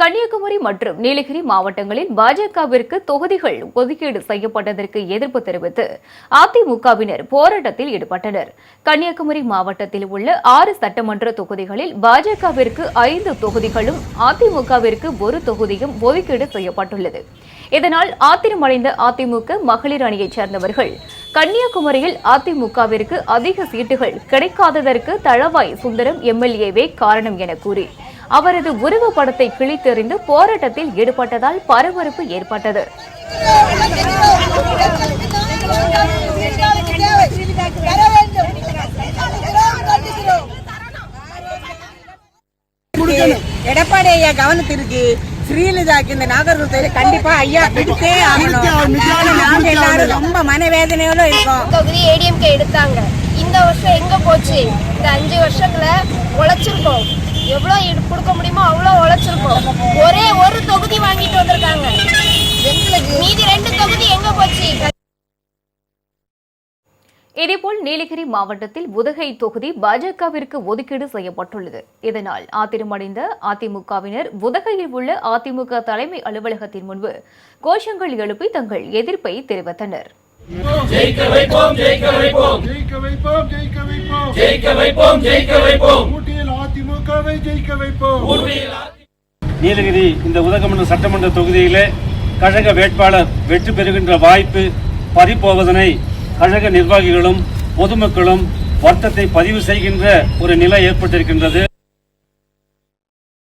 கன்னியாகுமரி மற்றும் நீலகிரி மாவட்டங்களில் பாஜகவிற்கு தொகுதிகள் ஒதுக்கீடு செய்யப்பட்டதற்கு எதிர்ப்பு தெரிவித்து அதிமுகவினர் போராட்டத்தில் ஈடுபட்டனர். கன்னியாகுமரி மாவட்டத்தில் உள்ள 6 சட்டமன்ற தொகுதிகளில் பாஜகவிற்கு 5 தொகுதிகளும் அதிமுகவிற்கு 1 தொகுதியும் ஒதுக்கீடு செய்யப்பட்டுள்ளது. இதனால் ஆத்திரமடைந்த அதிமுக மகளிர் அணியைச் சேர்ந்தவர்கள் கன்னியாகுமரியில் அதிமுகவிற்கு அதிக சீட்டுகள் கிடைக்காததற்கு தளவாய் சுந்தரம் எம்எல்ஏவே காரணம் என கூறி அவரது உருவப்படத்தை கிழித்தெறிந்து போராட்டத்தில் ஈடுபட்டதால் பரபரப்பு ஏற்பட்டது. எடப்பாடி ஐயா கவனத்திற்கு ஸ்ரீலதாக்கு இந்த நாகர்கோவில் கண்டிப்பா ஐயா பிடித்தே ஆகணும். நாங்க எல்லாரும் ரொம்ப மனவேதனையோட இருக்கோம். தொகுதி ஏடிஎம்கே எடுத்தாங்க. இந்த வருஷம் எங்க போச்சு? இந்த 5 வருஷத்துல உழைச்சிருக்கோம். எவ்வளவு கொடுக்க முடியுமோ அவ்வளவு உழைச்சிருக்கோம். ஒரே ஒரு தொகுதி வாங்கிட்டு வந்திருக்காங்க. மீதி 2 தொகுதி எங்க போச்சு? இதேபோல் நீலகிரி மாவட்டத்தில் உதகை தொகுதி பாஜகவிற்கு ஒதுக்கீடு செய்யப்பட்டுள்ளது. இதனால் ஆத்திரமடைந்த அதிமுகவினர் உதகையில் உள்ள அதிமுக தலைமை அலுவலகத்தின் முன்பு கோஷங்கள் எழுப்பி தங்கள் எதிர்ப்பை தெரிவித்தனர். நீலகிரி இந்த உதகமண்டல சட்டமன்ற தொகுதியிலே கழக வேட்பாளர் வெற்றி பெறுகின்ற வாய்ப்பு பறிபோவதனை கழக நிர்வாகிகளும் பொதுமக்களும் வருத்தத்தை பதிவு செய்கின்ற ஒரு நிலை ஏற்பட்டிருக்கின்றது.